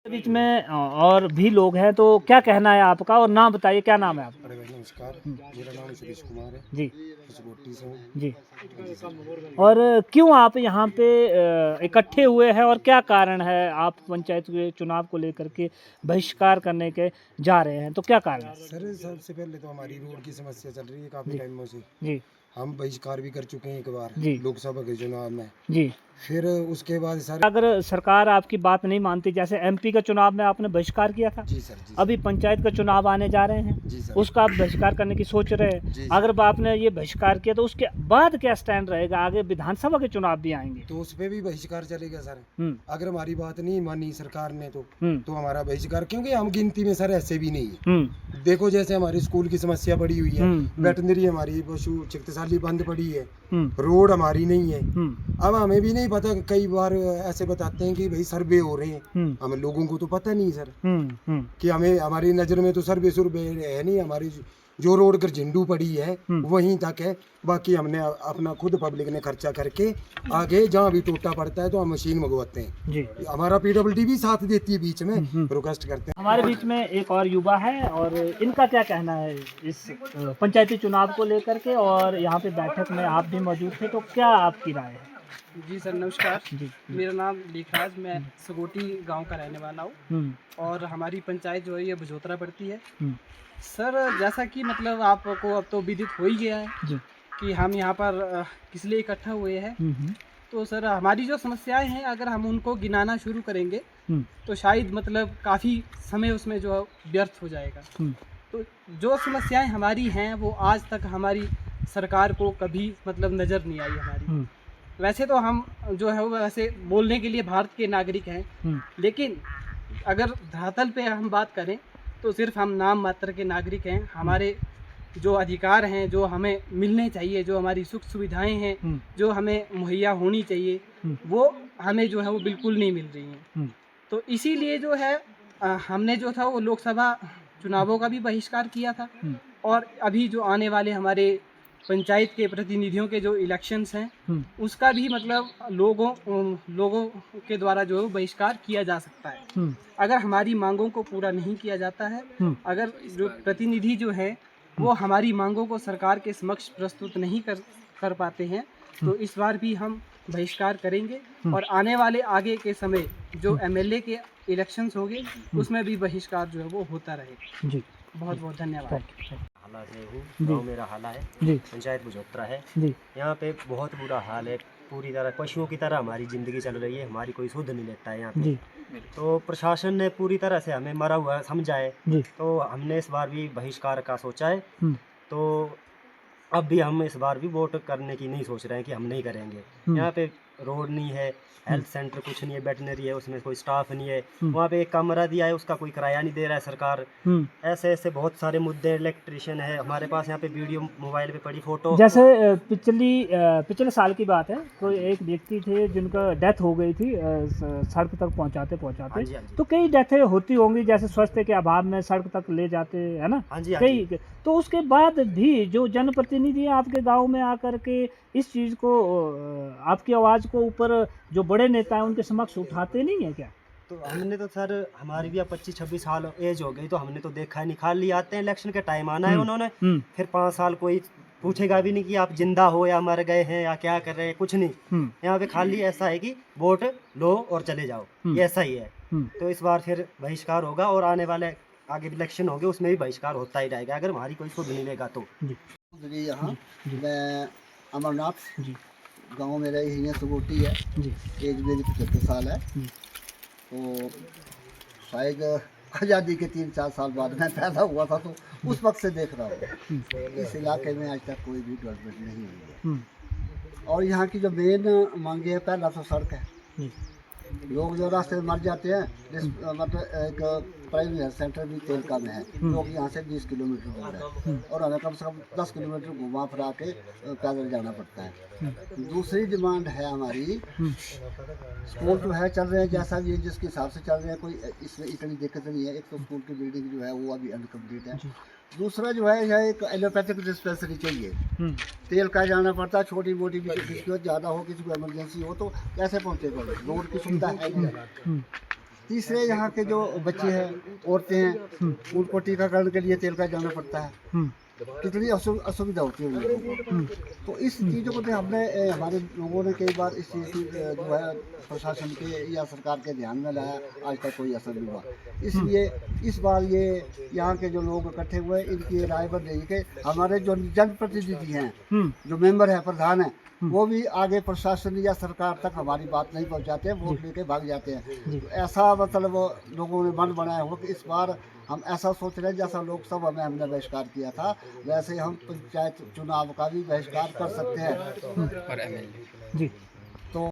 बीच में और भी लोग हैं, तो क्या कहना है आपका और नाम बताइए, क्या नाम है आपका? अरे भाई नमस्कार, मेरा नाम सुरेश कुमार है। जी कसगोटी से हूँ। जी। जी सर। और क्यों आप यहाँ पे इकट्ठे हुए हैं और क्या कारण है आप पंचायत के चुनाव को लेकर के बहिष्कार करने के जा रहे हैं, तो क्या कारण है? सर सबसे पहले तो हमारी रोड की समस्या चल रही है काफ़ी जी टाइमों से। जी हम बहिष्कार भी कर चुके हैं एक बार जी लोकसभा के चुनाव में। जी। फिर उसके बाद सर। अगर सरकार आपकी बात नहीं मानती, जैसे एमपी का चुनाव में आपने बहिष्कार किया था, जी सर। जी अभी सर। पंचायत का चुनाव आने जा रहे हैं, जी सर। उसका आप बहिष्कार करने की सोच रहे हैं। जी अगर सर। आपने ये बहिष्कार किया तो उसके बाद क्या स्टैंड रहेगा? आगे विधानसभा के चुनाव भी आएंगे। तो उस पे भी बहिष्कार चलेगा सर। हम्म अगर हमारी बात नहीं मानी सरकार ने हम्म तो हमारा बहिष्कार, क्योंकि हम गिनती में सर ऐसे भी नहीं है। हम्म देखो जैसे हमारी स्कूल की समस्या पड़ी हुई है, हम्म वेटनरी हमारी पशु चिकित्सालय बंद पड़ी है, हम्म रोड हमारी नहीं है। हम्म अब हमें भी नहीं पता, कई बार ऐसे बताते हैं कि भाई सर्वे हो रहे हैं, हम्म हमें लोगों को तो पता नहीं सर हम्म कि हमें, हमारी नज़र में तो सर्वे सुर्वे है नहीं। हमारी जो रोड कर झिंडू पड़ी है हम्म। वहीं तक है। बाकी हमने अपना खुद पब्लिक ने खर्चा करके आगे जहाँ भी टूटा पड़ता है तो हम मशीन मंगवाते हैं। जी। हमारा पीडब्ल्यूडी भी साथ देती है बीच में, हम्म। रिक्वेस्ट करते हैं। हमारे बीच में एक और युवा है और इनका क्या कहना है इस पंचायती चुनाव को लेकर के, और यहाँ पे बैठक में आप भी मौजूद थे, तो क्या आपकी राय है? जी सर नमस्कार। जी। मेरा नाम लेखराज, मैं सगोटी गांव का रहने वाला हूँ हम्म और हमारी पंचायत जो है ये बजोतरा पड़ती है। हम्म। सर जैसा कि मतलब आपको अब तो विदित हो ही गया है जी। कि हम यहाँ पर किस लिए इकट्ठा हुए हैं। हम्म तो सर हमारी जो समस्याएं हैं अगर हम उनको गिनाना शुरू करेंगे हम्म तो शायद मतलब काफ़ी समय उसमें जो है व्यर्थ हो जाएगा। हम्म तो जो समस्याएं हमारी हैं वो आज तक हमारी सरकार को कभी मतलब नज़र नहीं आई हमारी। हम्म वैसे तो हम जो है वो वैसे बोलने के लिए भारत के नागरिक हैं, हम्म लेकिन अगर धरातल पे हम बात करें तो सिर्फ हम नाम मात्र के नागरिक हैं। हमारे जो अधिकार हैं, जो हमें मिलने चाहिए, जो हमारी सुख सुविधाएं हैं, हम्म जो हमें मुहैया होनी चाहिए, हम्म वो हमें जो है वो बिल्कुल नहीं मिल रही हैं। हम्म तो इसीलिए जो है हमने जो था वो लोकसभा चुनावों का भी बहिष्कार किया था हम्म और अभी जो आने वाले हमारे पंचायत के प्रतिनिधियों के जो इलेक्शंस हैं हम्म उसका भी मतलब लोगों के द्वारा जो है वो बहिष्कार किया जा सकता है। हम्म अगर हमारी मांगों को पूरा नहीं किया जाता है, हम्म अगर जो प्रतिनिधि जो है वो हमारी मांगों को सरकार के समक्ष प्रस्तुत नहीं कर पाते हैं तो इस बार भी हम बहिष्कार करेंगे और आने वाले आगे के समय जो एमएलए के इलेक्शंस होंगे उसमें भी बहिष्कार जो है वो होता रहेगा। जी। बहुत बहुत धन्यवाद। हाला से हूँ, जी। गाँव मेरा हाला है, जी पंचायत बजोतरा है। जी यहाँ पे बहुत बुरा हाल है, पूरी तरह पशुओं की तरह हमारी ज़िंदगी चल रही है, हमारी कोई सुध नहीं लेता है यहाँ पे। जी तो प्रशासन ने पूरी तरह से हमें मरा हुआ समझा है, जी। तो हमने इस बार भी बहिष्कार का सोचा है। हम्म तो अब भी हम इस बार भी वोट करने की नहीं सोच रहे हैं कि हम नहीं करेंगे। यहाँ पे रोड नहीं है, हेल्थ सेंटर कुछ नहीं है, वेटनरी है उसमें कोई स्टाफ नहीं है, वहाँ पे एक कमरा दिया है उसका कोई किराया नहीं दे रहा है सरकार। ऐसे ऐसे बहुत सारे मुद्दे, इलेक्ट्रिशियन है हमारे पास यहाँ पे, वीडियो मोबाइल पे पड़ी फोटो। जैसे पिछले साल की बात है, कोई एक व्यक्ति थे जिनका डेथ हो गई थी सड़क तक पहुंचाते हाँ पहुंचाते। जी, हाँ जी। तो कई डेथें होती होंगी, जैसे स्वास्थ्य के अभाव में सड़क तक ले जाते है ना, हाँ जी, हाँ कई। जी। तो उसके बाद भी जो जनप्रतिनिधि आपके गांव में आकर के इस चीज़ को, आपकी आवाज़ को ऊपर जो बड़े नेता हैं उनके समक्ष उठाते नहीं है क्या? तो हमने तो सर, हमारी भी अब 25-26 साल एज हो गई, तो हमने तो देखा नहीं, खाली आते हैं इलेक्शन के टाइम आना है उन्होंने, फिर 5 साल कोई पूछेगा भी नहीं कि आप जिंदा हो या मर गए हैं या क्या कर रहे हैं, कुछ नहीं। यहाँ पे खाली ऐसा है कि वोट लो और चले जाओ, ये ऐसा ही है। तो इस बार फिर बहिष्कार होगा और आने वाले आगे इलेक्शन होंगे उसमें भी बहिष्कार होता ही रहेगा अगर हमारी कोई सुध नहीं लेगा तो। जी यहाँ मैं अमरनाथ जी गांव मेरा यही है, सगोटी है। जी एज मेरी 75 साल है। तो शायद आज़ादी के 3-4 साल बाद मैं पैदा हुआ था, तो उस वक्त से देख रहा हूँ इस इलाके में आज तक कोई भी डेवलपमेंट नहीं हुई है। और यहाँ की जो मेन मांगे है, पहला तो सड़क है। लोग जो रास्ते में मर जाते हैं, मतलब एक प्राइवेट हेल्थ सेंटर भी तेलका में है जो कि यहाँ से 20 किलोमीटर दूर है और हमें कम से कम 10 किलोमीटर घुमा फिरा के पैदल जाना पड़ता है। दूसरी डिमांड है हमारी, स्कूल तो है चल रहे हैं जैसा भी जिसके हिसाब से चल रहे हैं, कोई इसमें इतनी दिक्कत नहीं है। एक तो स्कूल की बिल्डिंग जो है वो अभी अनकम्प्लीट है। दूसरा जो है यह एक एलोपैथिक डिस्पेंसरी चाहिए। तेल का जाना पड़ता है, छोटी मोटी भी किसी को ज़्यादा हो, किसी को इमरजेंसी हो तो कैसे पहुँचेगा, रोड की सुविधा है नहीं। तीसरे यहाँ के जो बच्चे हैं, औरतें हैं, उनको टीकाकरण के लिए तेल का जाना पड़ता है। कितनी असुविधा होती है उन लोगों को। तो इस चीज़ों को तो हमने हमारे लोगों ने कई बार इस चीज़ की जो है प्रशासन के या सरकार के ध्यान में लाया, आज तक कोई असर नहीं हुआ। इसलिए इस बार ये यहाँ के जो लोग इकट्ठे हुए, इनकी राय पर रही कि हमारे जो जनप्रतिनिधि हैं, जो मेंबर है, प्रधान है, वो भी आगे प्रशासन या सरकार तक हमारी बात नहीं पहुंचाते, वोट लेके भाग जाते हैं। तो ऐसा मतलब लोगों ने मन बनाया हो कि इस बार हम ऐसा सोच रहे हैं जैसा लोकसभा में हमने बहिष्कार किया था, वैसे हम पंचायत चुनाव का भी बहिष्कार कर सकते हैं। जी